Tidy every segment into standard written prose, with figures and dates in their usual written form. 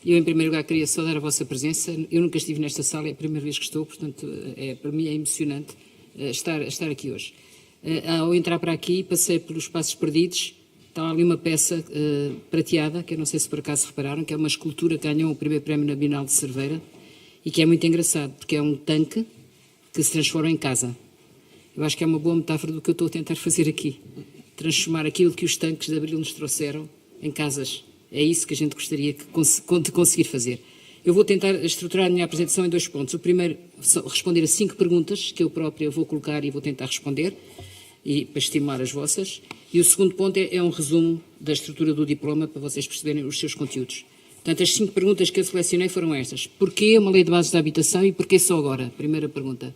Eu, em primeiro lugar, queria saudar a vossa presença. Eu nunca estive nesta sala, é a primeira vez que estou, portanto, para mim é emocionante estar aqui hoje. Ao entrar para aqui, passei pelos Passos Perdidos, está ali uma peça prateada, que eu não sei se por acaso repararam, que é uma escultura que ganhou o primeiro prémio na Bienal de Cerveira e que é muito engraçado, porque é um tanque que se transforma em casa. Eu acho que é uma boa metáfora do que eu estou a tentar fazer aqui. Transformar aquilo que os tanques de Abril nos trouxeram em casas. É isso que a gente gostaria de conseguir fazer. Eu vou tentar estruturar a minha apresentação em 2 pontos. O primeiro, responder a 5 perguntas que eu própria vou colocar e vou tentar responder, e para estimular as vossas. E o segundo ponto é um resumo da estrutura do diploma para vocês perceberem os seus conteúdos. Portanto, as 5 perguntas que eu selecionei foram estas. Porquê uma lei de bases da habitação e porquê só agora? Primeira pergunta.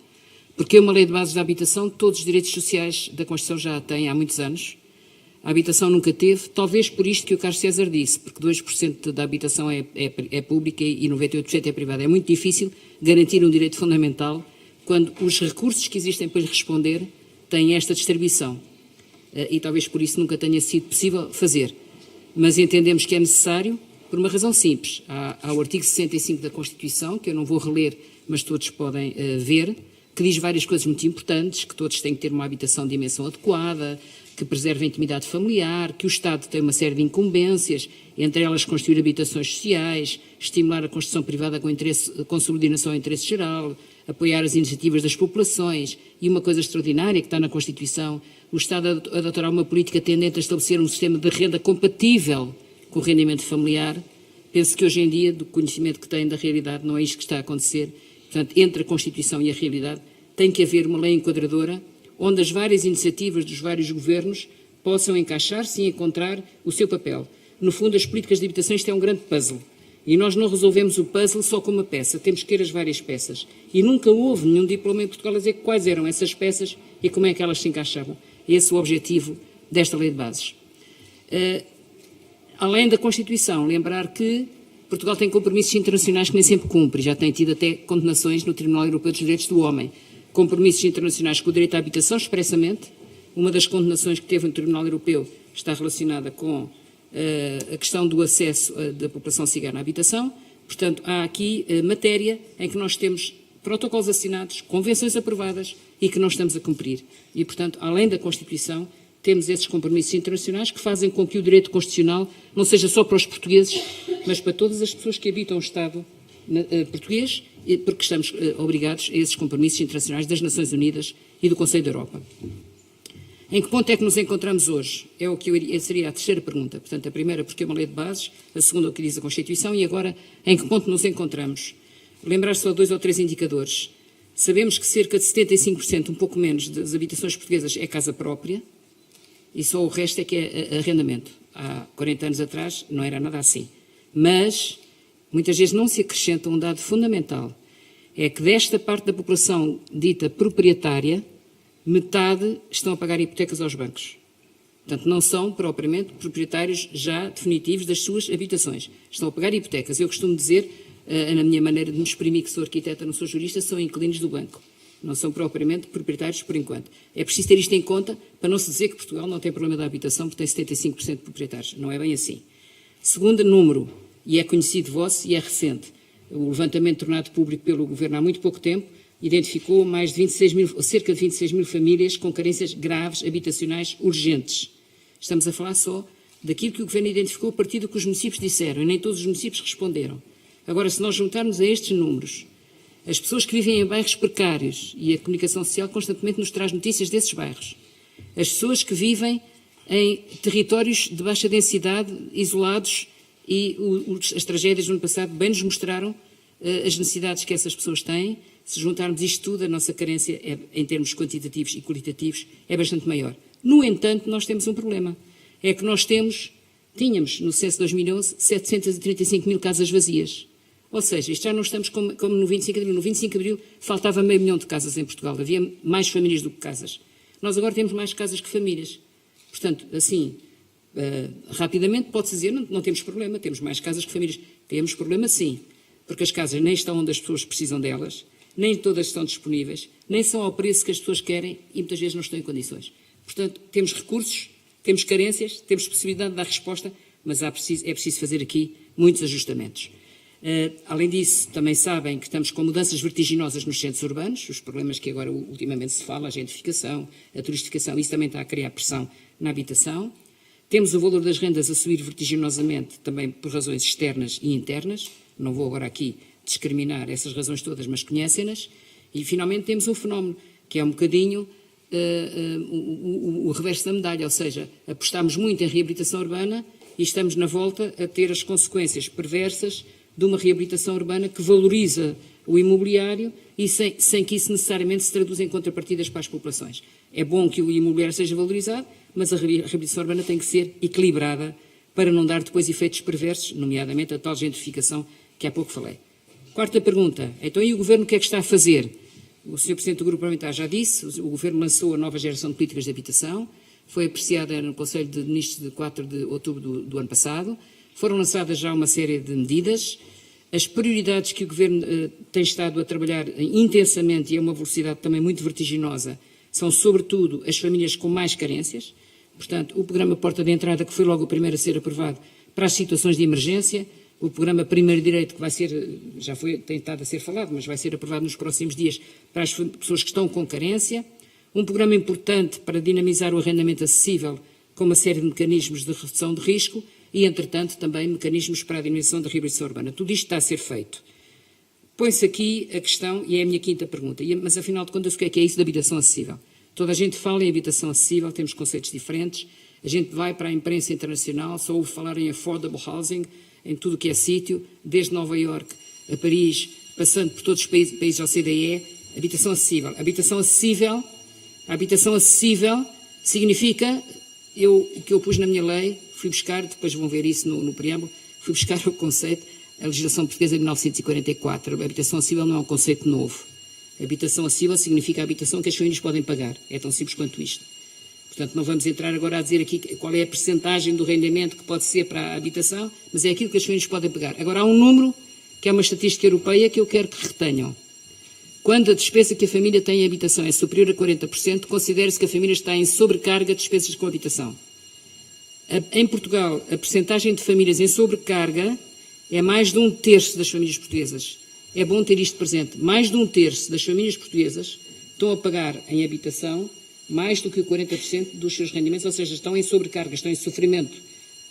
Porquê uma lei de bases da habitação? Todos os direitos sociais da Constituição já a têm há muitos anos. A habitação nunca teve, talvez por isto que o Carlos César disse, porque 2% da habitação é pública e 98% é privada. É muito difícil garantir um direito fundamental quando os recursos que existem para lhe responder têm esta distribuição. E talvez por isso nunca tenha sido possível fazer. Mas entendemos que é necessário por uma razão simples. Há o artigo 65 da Constituição, que eu não vou reler, mas todos podem ver, que diz várias coisas muito importantes, que todos têm que ter uma habitação de dimensão adequada, que preserve a intimidade familiar, que o Estado tem uma série de incumbências, entre elas construir habitações sociais, estimular a construção privada com subordinação ao interesse geral, apoiar as iniciativas das populações e uma coisa extraordinária que está na Constituição, o Estado adotará uma política tendente a estabelecer um sistema de renda compatível com o rendimento familiar. Penso que hoje em dia, do conhecimento que tem da realidade, não é isto que está a acontecer. Portanto, entre a Constituição e a realidade, tem que haver uma lei enquadradora onde as várias iniciativas dos vários governos possam encaixar-se e encontrar o seu papel. No fundo, as políticas de habitação, isto é um grande puzzle. E nós não resolvemos o puzzle só com uma peça, temos que ter as várias peças. E nunca houve nenhum diploma em Portugal a dizer quais eram essas peças e como é que elas se encaixavam. Esse é o objetivo desta lei de bases. Além da Constituição, lembrar que Portugal tem compromissos internacionais que nem sempre cumpre, já tem tido até condenações no Tribunal Europeu dos Direitos do Homem. Compromissos internacionais com o direito à habitação, expressamente. Uma das condenações que teve no Tribunal Europeu está relacionada com a questão do acesso da população cigana à habitação. Portanto, há aqui matéria em que nós temos protocolos assinados, convenções aprovadas e que não estamos a cumprir. E, portanto, além da Constituição, temos esses compromissos internacionais que fazem com que o direito constitucional não seja só para os portugueses, mas para todas as pessoas que habitam o Estado português, porque estamos obrigados a esses compromissos internacionais das Nações Unidas e do Conselho da Europa. Em que ponto é que nos encontramos hoje? É o que seria a terceira pergunta. Portanto, a primeira, porque é uma lei de bases, a segunda, o que diz a Constituição, e agora, em que ponto nos encontramos? Lembrar só 2 ou 3 indicadores. Sabemos que cerca de 75%, um pouco menos, das habitações portuguesas é casa própria, e só o resto é que é arrendamento. Há 40 anos atrás não era nada assim. Mas muitas vezes não se acrescenta um dado fundamental. É que desta parte da população dita proprietária, metade estão a pagar hipotecas aos bancos. Portanto, não são propriamente proprietários já definitivos das suas habitações. Estão a pagar hipotecas. Eu costumo dizer, na minha maneira de me exprimir, que sou arquiteta, não sou jurista, são inquilinos do banco. Não são propriamente proprietários por enquanto. É preciso ter isto em conta para não se dizer que Portugal não tem problema da habitação porque tem 75% de proprietários. Não é bem assim. Segundo número, e é conhecido vosso e é recente, o levantamento tornado público pelo Governo há muito pouco tempo identificou mais de 26 mil, cerca de 26 mil famílias com carências graves habitacionais urgentes. Estamos a falar só daquilo que o Governo identificou a partir do que os municípios disseram, e nem todos os municípios responderam. Agora, se nós juntarmos a estes números as pessoas que vivem em bairros precários, e a comunicação social constantemente nos traz notícias desses bairros, as pessoas que vivem em territórios de baixa densidade, isolados, e as tragédias do ano passado bem nos mostraram as necessidades que essas pessoas têm. Se juntarmos isto tudo, a nossa carência, em termos quantitativos e qualitativos, é bastante maior. No entanto, nós temos um problema. É que nós tínhamos, no censo de 2011, 735 mil casas vazias. Ou seja, isto já não estamos como no 25 de Abril. No 25 de Abril faltava 500 mil de casas em Portugal. Havia mais famílias do que casas. Nós agora temos mais casas que famílias. Portanto, assim, rapidamente pode-se dizer, não temos problema, temos mais casas que famílias. Temos problema sim, porque as casas nem estão onde as pessoas precisam delas, nem todas estão disponíveis, nem são ao preço que as pessoas querem e muitas vezes não estão em condições. Portanto, temos recursos, temos carências, temos possibilidade de dar resposta, mas é preciso fazer aqui muitos ajustamentos. Além disso, também sabem que estamos com mudanças vertiginosas nos centros urbanos, os problemas que agora ultimamente se fala, a gentrificação, a turistificação, isso também está a criar pressão na habitação. Temos o valor das rendas a subir vertiginosamente, também por razões externas e internas. Não vou agora aqui discriminar essas razões todas, mas conhecem-nas. E, finalmente, temos um fenómeno que é um bocadinho o reverso da medalha, ou seja, apostámos muito em reabilitação urbana e estamos na volta a ter as consequências perversas de uma reabilitação urbana que valoriza o imobiliário e sem que isso necessariamente se traduza em contrapartidas para as populações. É bom que o imobiliário seja valorizado, mas a reabilitação urbana tem que ser equilibrada para não dar depois efeitos perversos, nomeadamente a tal gentrificação que há pouco falei. Quarta pergunta. Então, e o Governo o que é que está a fazer? O Sr. Presidente do Grupo Parlamentar já disse, o Governo lançou a nova geração de políticas de habitação, foi apreciada no Conselho de Ministros de 4 de outubro do ano passado, foram lançadas já uma série de medidas. As prioridades que o Governo tem estado a trabalhar intensamente e a uma velocidade também muito vertiginosa são, sobretudo, as famílias com mais carências. Portanto, o programa Porta de Entrada, que foi logo o primeiro a ser aprovado para as situações de emergência, o programa Primeiro Direito, que vai ser, já foi tentado a ser falado, mas vai ser aprovado nos próximos dias para as pessoas que estão com carência. Um programa importante para dinamizar o arrendamento acessível, com uma série de mecanismos de redução de risco e, entretanto, também mecanismos para a diminuição da reabilitação urbana. Tudo isto está a ser feito. Põe-se aqui a questão, e é a minha quinta pergunta, mas afinal de contas o que é isso da habitação acessível? Toda a gente fala em habitação acessível, temos conceitos diferentes, a gente vai para a imprensa internacional, só ouve falar em affordable housing, em tudo o que é sítio, desde Nova Iorque a Paris, passando por todos os países da OCDE, habitação acessível. Habitação acessível significa, que eu pus na minha lei, fui buscar, depois vão ver isso no preâmbulo, fui buscar o conceito, a legislação portuguesa de 1944. A habitação acessível não é um conceito novo. A habitação acessível significa a habitação que as famílias podem pagar. É tão simples quanto isto. Portanto, não vamos entrar agora a dizer aqui qual é a percentagem do rendimento que pode ser para a habitação, mas é aquilo que as famílias podem pagar. Agora, há um número, que é uma estatística europeia, que eu quero que retenham. Quando a despesa que a família tem em habitação é superior a 40%, considera-se que a família está em sobrecarga de despesas com habitação. Em Portugal, a percentagem de famílias em sobrecarga é mais de 1/3 das famílias portuguesas. É bom ter isto presente. Mais de 1/3 das famílias portuguesas estão a pagar em habitação mais do que o 40% dos seus rendimentos, ou seja, estão em sobrecarga, estão em sofrimento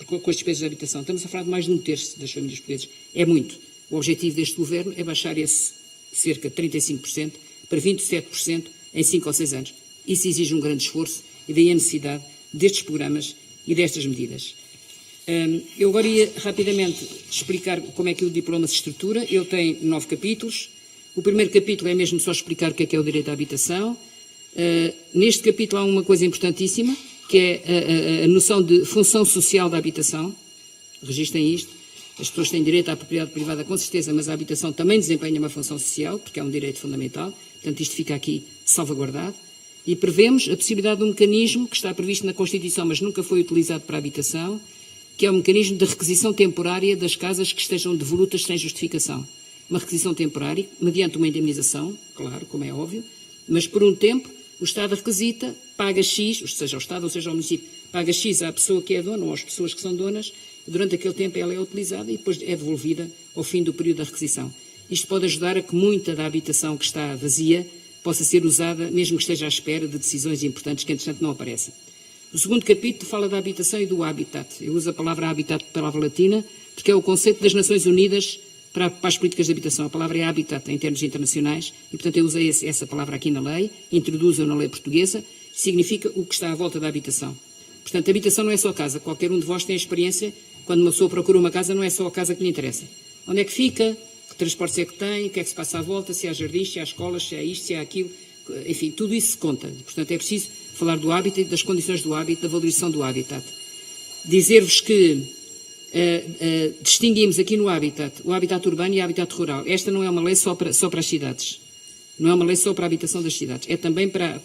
com as despesas de habitação. Estamos a falar de mais de 1/3 das famílias portuguesas. É muito. O objetivo deste Governo é baixar esse cerca de 35% para 27% em 5 ou 6 anos. Isso exige um grande esforço e daí a necessidade destes programas e destas medidas. Eu agora ia rapidamente explicar como é que o diploma se estrutura. Ele tem 9 capítulos. O primeiro capítulo é mesmo só explicar o que é o direito à habitação. Neste capítulo há uma coisa importantíssima, que é a noção de função social da habitação. Registrem isto. As pessoas têm direito à propriedade privada, com certeza, mas a habitação também desempenha uma função social, porque é um direito fundamental. Portanto, isto fica aqui salvaguardado. E prevemos a possibilidade de um mecanismo que está previsto na Constituição, mas nunca foi utilizado para a habitação, que é o mecanismo de requisição temporária das casas que estejam devolutas sem justificação. Uma requisição temporária, mediante uma indemnização, claro, como é óbvio, mas por um tempo o Estado requisita, paga X, seja o Estado ou seja o município, paga X à pessoa que é dona ou às pessoas que são donas, e durante aquele tempo ela é utilizada e depois é devolvida ao fim do período da requisição. Isto pode ajudar a que muita da habitação que está vazia possa ser usada, mesmo que esteja à espera de decisões importantes que, entretanto, não aparecem. O segundo capítulo fala da habitação e do habitat. Eu uso a palavra habitat, palavra latina, porque é o conceito das Nações Unidas para as políticas de habitação. A palavra é habitat em termos internacionais e, portanto, eu usei essa palavra aqui na lei, introduzo-a na lei portuguesa, significa o que está à volta da habitação. Portanto, a habitação não é só a casa. Qualquer um de vós tem a experiência, quando uma pessoa procura uma casa, não é só a casa que lhe interessa. Onde é que fica? Que transportes é que tem? O que é que se passa à volta? Se há jardins, se há escolas, se há isto, se há aquilo. Enfim, tudo isso se conta. Portanto, é preciso falar do habitat, das condições do habitat, da valorização do habitat. Dizer-vos que distinguimos aqui no habitat o habitat urbano e o habitat rural. Esta não é uma lei só para as cidades. Não é uma lei só para a habitação das cidades. É também para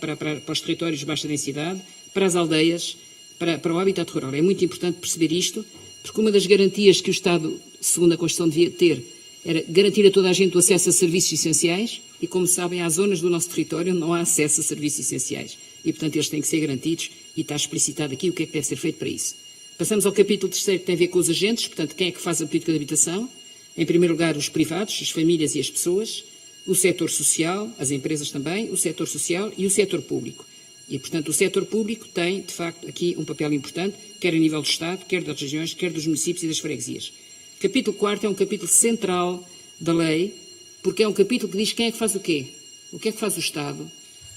os territórios de baixa densidade, para as aldeias, para o habitat rural. É muito importante perceber isto, porque uma das garantias que o Estado, segundo a Constituição, devia ter era garantir a toda a gente o acesso a serviços essenciais e, como sabem, há zonas do nosso território onde não há acesso a serviços essenciais e, portanto, eles têm que ser garantidos e está explicitado aqui o que é que deve ser feito para isso. Passamos ao capítulo 3º, que tem a ver com os agentes, portanto, quem é que faz a política de habitação. Em primeiro lugar, os privados, as famílias e as pessoas, o setor social, as empresas também, o setor social e o setor público. E, portanto, o setor público tem, de facto, aqui um papel importante, quer a nível do Estado, quer das regiões, quer dos municípios e das freguesias. O capítulo 4º é um capítulo central da lei, porque é um capítulo que diz quem é que faz o quê. O que é que faz o Estado,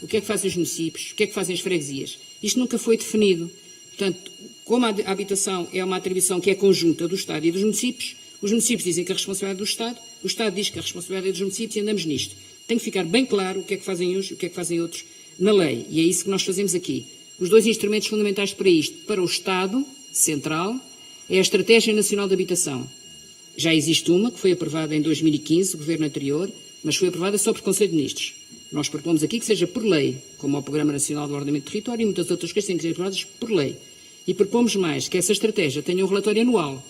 o que é que fazem os municípios, o que é que fazem as freguesias. Isto nunca foi definido. Portanto, como a habitação é uma atribuição que é conjunta do Estado e dos municípios, os municípios dizem que a responsabilidade é do Estado, o Estado diz que a responsabilidade é dos municípios e andamos nisto. Tem que ficar bem claro o que é que fazem uns e o que é que fazem outros na lei. E é isso que nós fazemos aqui. Os dois instrumentos fundamentais para isto, para o Estado central, é a Estratégia Nacional de Habitação. Já existe uma, que foi aprovada em 2015, o governo anterior, mas foi aprovada só por Conselho de Ministros. Nós propomos aqui que seja por lei, como o Programa Nacional do Ordenamento do Território e muitas outras coisas têm que ser aprovadas por lei. E propomos mais que essa estratégia tenha um relatório anual,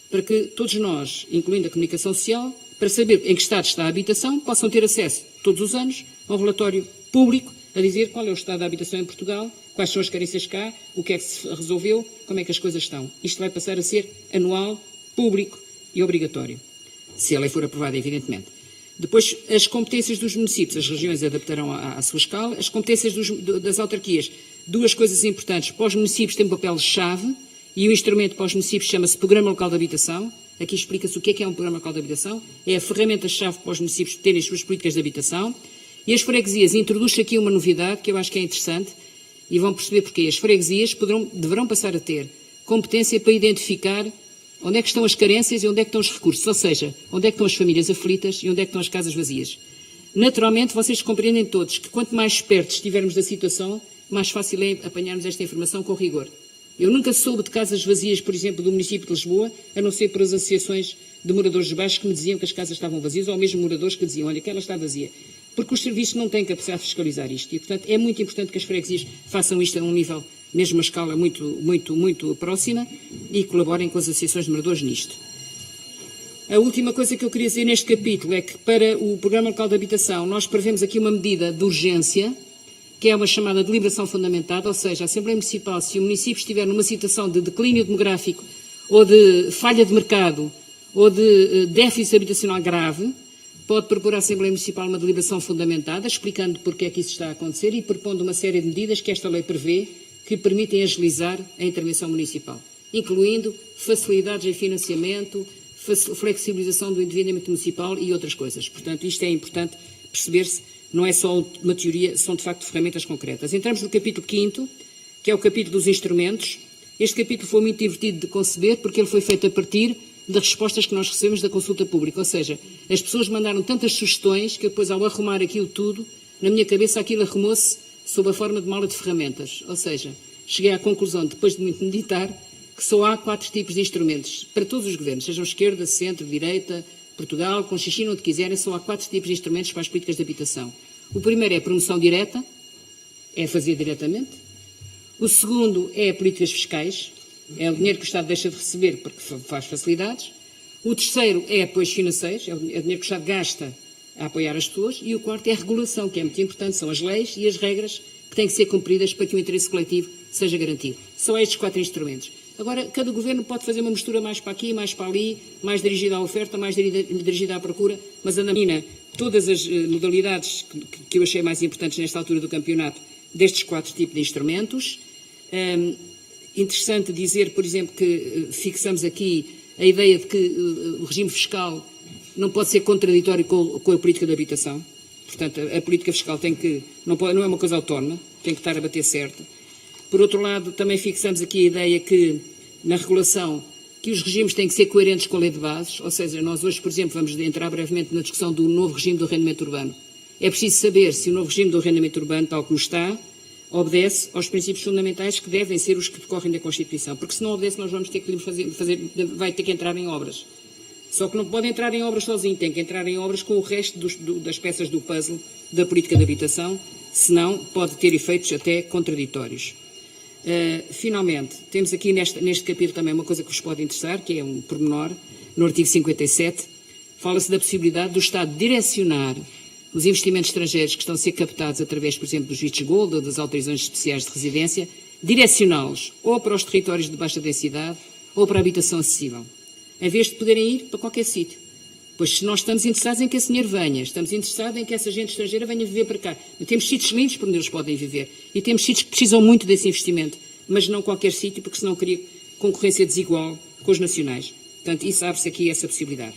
para que todos nós, incluindo a comunicação social, para saber em que estado está a habitação, possam ter acesso todos os anos a um relatório público a dizer qual é o estado da habitação em Portugal, quais são as carências cá, o que é que se resolveu, como é que as coisas estão. Isto vai passar a ser anual, público e obrigatório, se a lei for aprovada, evidentemente. Depois, as competências dos municípios, as regiões adaptarão à sua escala, as competências das autarquias. Duas coisas importantes. Para os municípios tem um papel-chave e o instrumento para os municípios chama-se Programa Local de Habitação. Aqui explica-se o que é um Programa Local de Habitação. É a ferramenta-chave para os municípios terem as suas políticas de habitação. E as freguesias introduz aqui uma novidade que eu acho que é interessante e vão perceber porquê. As freguesias deverão passar a ter competência para identificar onde é que estão as carências e onde é que estão os recursos, ou seja, onde é que estão as famílias aflitas e onde é que estão as casas vazias. Naturalmente, vocês compreendem todos que quanto mais perto estivermos da situação, mais fácil é apanharmos esta informação com rigor. Eu nunca soube de casas vazias, por exemplo, do município de Lisboa, a não ser por as associações de moradores de baixo que me diziam que as casas estavam vazias, ou mesmo moradores que diziam, olha, aquela está vazia. Porque os serviços não têm capacidade de fiscalizar isto. E, portanto, é muito importante que as freguesias façam isto a um nível, mesmo a escala muito próxima, e colaborem com as associações de moradores nisto. A última coisa que eu queria dizer neste capítulo é que, para o Programa Local de Habitação, nós prevemos aqui uma medida de urgência, que é uma chamada deliberação fundamentada, ou seja, a Assembleia Municipal, se o município estiver numa situação de declínio demográfico, ou de falha de mercado, ou de déficit habitacional grave, pode propor à Assembleia Municipal uma deliberação fundamentada, explicando porque é que isso está a acontecer e propondo uma série de medidas que esta lei prevê que permitem agilizar a intervenção municipal, incluindo facilidades em financiamento, flexibilização do endividamento municipal e outras coisas. Portanto, isto é importante perceber-se, não é só uma teoria, são de facto ferramentas concretas. Entramos no capítulo 5º, que é o capítulo dos instrumentos. Este capítulo foi muito divertido de conceber porque ele foi feito a partir das respostas que nós recebemos da consulta pública, ou seja, as pessoas mandaram tantas sugestões que depois, ao arrumar aquilo tudo, na minha cabeça aquilo arrumou-se sob a forma de mala de ferramentas, ou seja, cheguei à conclusão, depois de muito meditar, que só há 4 tipos de instrumentos, para todos os governos, sejam esquerda, centro, direita, Portugal, com xixi, onde quiserem, só há 4 tipos de instrumentos para as políticas de habitação. O primeiro é a promoção direta, é fazer diretamente. O segundo é políticas fiscais, é o dinheiro que o Estado deixa de receber porque faz facilidades. O terceiro é apoios financeiros, é o dinheiro que o Estado gasta a apoiar as pessoas. E o quarto é a regulação, que é muito importante, são as leis e as regras que têm que ser cumpridas para que o interesse coletivo seja garantido. São estes 4 instrumentos. Agora, cada governo pode fazer uma mistura mais para aqui, mais para ali, mais dirigida à oferta, mais dirigida à procura, mas anda todas as modalidades que eu achei mais importantes nesta altura do campeonato destes 4 tipos de instrumentos. Interessante dizer, por exemplo, que fixamos aqui a ideia de que o regime fiscal não pode ser contraditório com a política de habitação. Portanto, a política fiscal não é uma coisa autónoma, tem que estar a bater certo. Por outro lado, também fixamos aqui a ideia que, na regulação, que os regimes têm que ser coerentes com a lei de bases, ou seja, nós hoje, por exemplo, vamos entrar brevemente na discussão do novo regime do arrendamento urbano. É preciso saber se o novo regime do arrendamento urbano, tal como está, obedece aos princípios fundamentais que devem ser os que decorrem da Constituição, porque se não obedece nós vamos ter que vai ter que entrar em obras. Só que não pode entrar em obras sozinho, tem que entrar em obras com o resto das peças do puzzle da política de habitação, senão pode ter efeitos até contraditórios. Finalmente, temos aqui neste capítulo também uma coisa que vos pode interessar, que é um pormenor, no artigo 57, fala-se da possibilidade do Estado direcionar os investimentos estrangeiros que estão a ser captados através, por exemplo, dos vistos gold ou das autorizações especiais de residência, direcioná-los ou para os territórios de baixa densidade ou para a habitação acessível, em vez de poderem ir para qualquer sítio. Pois se nós estamos interessados em que esse dinheiro venha, estamos interessados em que essa gente estrangeira venha viver para cá. Temos sítios lindos por onde eles podem viver. E temos sítios que precisam muito desse investimento. Mas não qualquer sítio, porque senão cria concorrência desigual com os nacionais. Portanto, isso abre-se aqui essa possibilidade.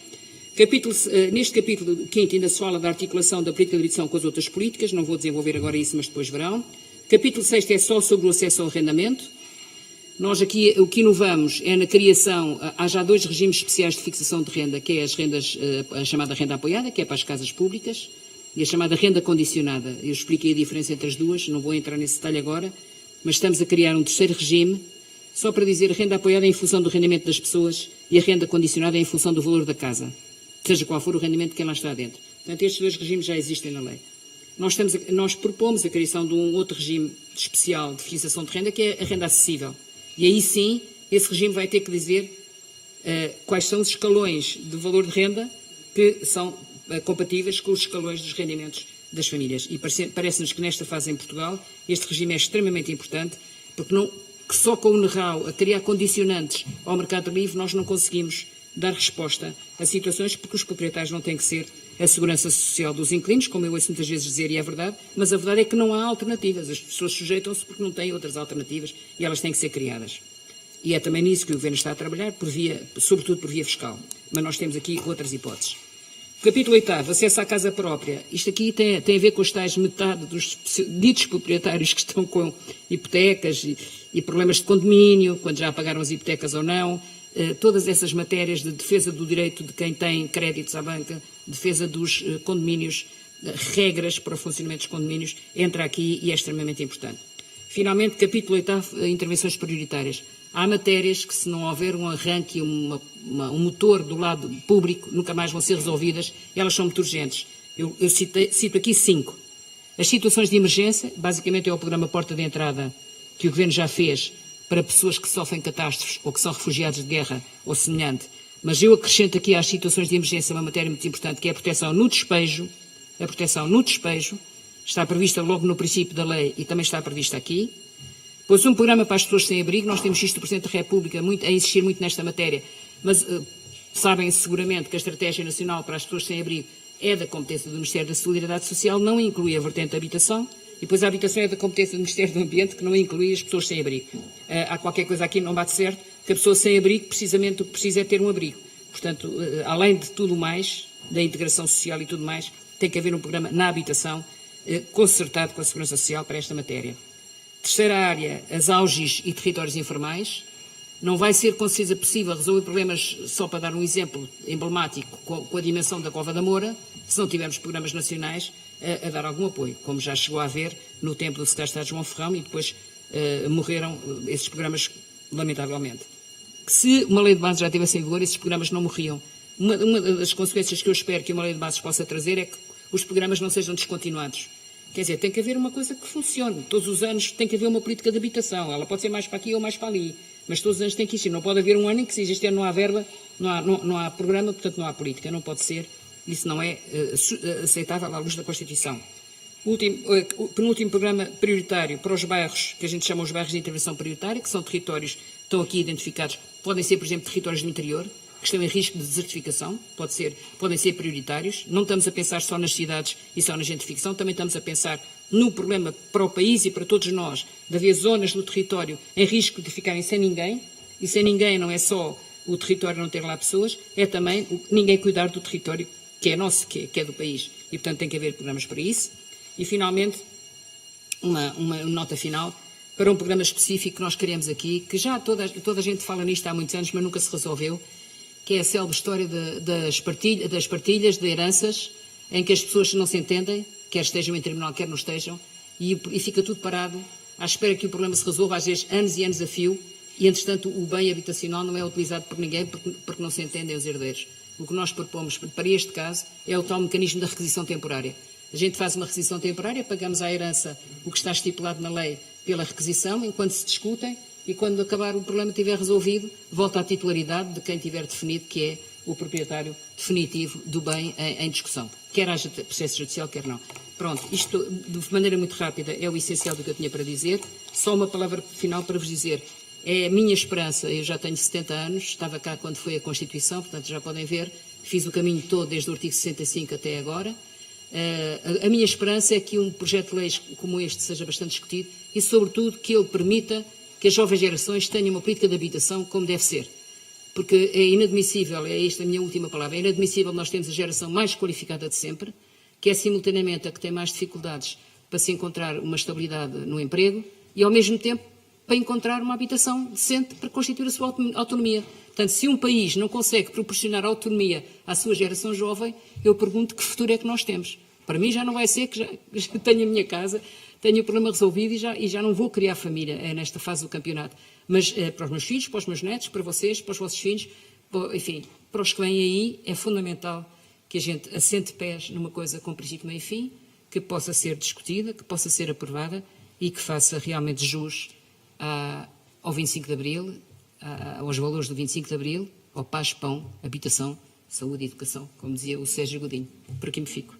Neste capítulo 5 ainda se fala da articulação da política de habitação com as outras políticas. Não vou desenvolver agora isso, mas depois verão. Capítulo 6 é só sobre o acesso ao arrendamento. Nós aqui, o que inovamos é na criação, há já 2 regimes especiais de fixação de renda, que é as rendas, a chamada renda apoiada, que é para as casas públicas, e a chamada renda condicionada. Eu expliquei a diferença entre as duas, não vou entrar nesse detalhe agora, mas estamos a criar um terceiro regime, só para dizer a renda apoiada é em função do rendimento das pessoas e a renda condicionada é em função do valor da casa, seja qual for o rendimento de quem lá está dentro. Portanto, estes 2 regimes já existem na lei. Nós propomos a criação de um outro regime especial de fixação de renda, que é a renda acessível. E aí sim, esse regime vai ter que dizer quais são os escalões de valor de renda que são compatíveis com os escalões dos rendimentos das famílias. E parece-nos que nesta fase em Portugal este regime é extremamente importante, porque que só com o know-how a criar condicionantes ao mercado livre nós não conseguimos dar resposta a situações, porque os proprietários não têm que ser a segurança social dos inquilinos, como eu ouço muitas vezes dizer, e é verdade, mas a verdade é que não há alternativas. As pessoas sujeitam-se porque não têm outras alternativas e elas têm que ser criadas. E é também nisso que o Governo está a trabalhar, sobretudo por via fiscal. Mas nós temos aqui outras hipóteses. Capítulo 8º, acesso à casa própria. Isto aqui tem a ver com os tais metade dos ditos proprietários que estão com hipotecas e problemas de condomínio, quando já pagaram as hipotecas ou não. Todas essas matérias de defesa do direito de quem tem créditos à banca, defesa dos condomínios, regras para o funcionamento dos condomínios, entra aqui e é extremamente importante. Finalmente, capítulo 8º, intervenções prioritárias. Há matérias que, se não houver um arranque, um motor do lado público, nunca mais vão ser resolvidas, elas são muito urgentes. Eu cito aqui 5. As situações de emergência, basicamente é o programa Porta de Entrada, que o Governo já fez para pessoas que sofrem catástrofes ou que são refugiados de guerra ou semelhante. Mas eu acrescento aqui às situações de emergência uma matéria muito importante, que é a proteção no despejo. A proteção no despejo está prevista logo no princípio da lei e também está prevista aqui. Pois um programa para as pessoas sem abrigo, nós temos visto o Presidente da República a insistir muito nesta matéria, mas sabem seguramente que a Estratégia Nacional para as Pessoas Sem Abrigo é da competência do Ministério da Solidariedade Social, não inclui a vertente da habitação, e depois a habitação é da competência do Ministério do Ambiente, que não inclui as pessoas sem abrigo. Há qualquer coisa aqui que não bate certo, que a pessoa sem abrigo, precisamente o que precisa é ter um abrigo. Portanto, além de tudo mais, da integração social e tudo mais, tem que haver um programa na habitação concertado com a Segurança Social para esta matéria. Terceira área, as AUGIs e territórios informais. Não vai ser com certeza possível resolver problemas, só para dar um exemplo emblemático, com a dimensão da Cova da Moura, se não tivermos programas nacionais a dar algum apoio, como já chegou a haver no tempo do Secretário de Estado João Ferrão e depois morreram esses programas, lamentavelmente. Que se uma lei de bases já estivesse em vigor, esses programas não morriam. Uma das consequências que eu espero que uma lei de bases possa trazer é que os programas não sejam descontinuados. Quer dizer, tem que haver uma coisa que funcione. Todos os anos tem que haver uma política de habitação. Ela pode ser mais para aqui ou mais para ali. Mas todos os anos tem que existir. Não pode haver um ano em que, se este ano não há verba, não há programa, portanto não há política. Não pode ser. Isso não é aceitável à luz da Constituição. O penúltimo programa prioritário para os bairros, que a gente chama os bairros de intervenção prioritária, que são territórios que estão aqui identificados. Podem ser, por exemplo, territórios do interior, que estão em risco de desertificação, podem ser prioritários. Não estamos a pensar só nas cidades e só na gentrificação, também estamos a pensar no problema para o país e para todos nós, de haver zonas no território em risco de ficarem sem ninguém, e sem ninguém não é só o território não ter lá pessoas, é também ninguém cuidar do território que é nosso, que é do país. E, portanto, tem que haver programas para isso. E, finalmente, uma nota final para um programa específico que nós queremos aqui, que já toda a gente fala nisto há muitos anos, mas nunca se resolveu, que é a célebre história das partilhas de heranças, em que as pessoas não se entendem, quer estejam em tribunal, quer não estejam, e fica tudo parado, à espera que o problema se resolva, às vezes anos e anos a fio, e, entretanto, o bem habitacional não é utilizado por ninguém porque não se entendem os herdeiros. O que nós propomos para este caso é o tal mecanismo da requisição temporária. A gente faz uma requisição temporária, pagamos à herança o que está estipulado na lei pela requisição, enquanto se discutem, e quando acabar o problema estiver resolvido, volta à titularidade de quem tiver definido que é o proprietário definitivo do bem em discussão. Quer haja processo judicial, quer não. Pronto, isto de maneira muito rápida é o essencial do que eu tinha para dizer. Só uma palavra final para vos dizer. É a minha esperança, eu já tenho 70 anos, estava cá quando foi a Constituição, portanto já podem ver fiz o caminho todo desde o artigo 65 até agora. A minha esperança é que um projeto de lei como este seja bastante discutido e, sobretudo, que ele permita que as jovens gerações tenham uma política de habitação como deve ser. Porque é inadmissível, é esta a minha última palavra, é inadmissível nós termos a geração mais qualificada de sempre, que é simultaneamente a que tem mais dificuldades para se encontrar uma estabilidade no emprego e, ao mesmo tempo, para encontrar uma habitação decente para constituir a sua autonomia. Portanto, se um país não consegue proporcionar autonomia à sua geração jovem, eu pergunto que futuro é que nós temos. Para mim já não vai ser que já tenho a minha casa, tenho o problema resolvido e já não vou criar família nesta fase do campeonato. Mas para os meus filhos, para os meus netos, para vocês, para os vossos filhos, enfim, para os que vêm aí, é fundamental que a gente assente pés numa coisa com princípio, meio e fim, que possa ser discutida, que possa ser aprovada e que faça realmente jus ao 25 de Abril, aos valores do 25 de Abril, ao paz, pão, habitação, saúde e educação, como dizia o Sérgio Godinho. Por aqui me fico.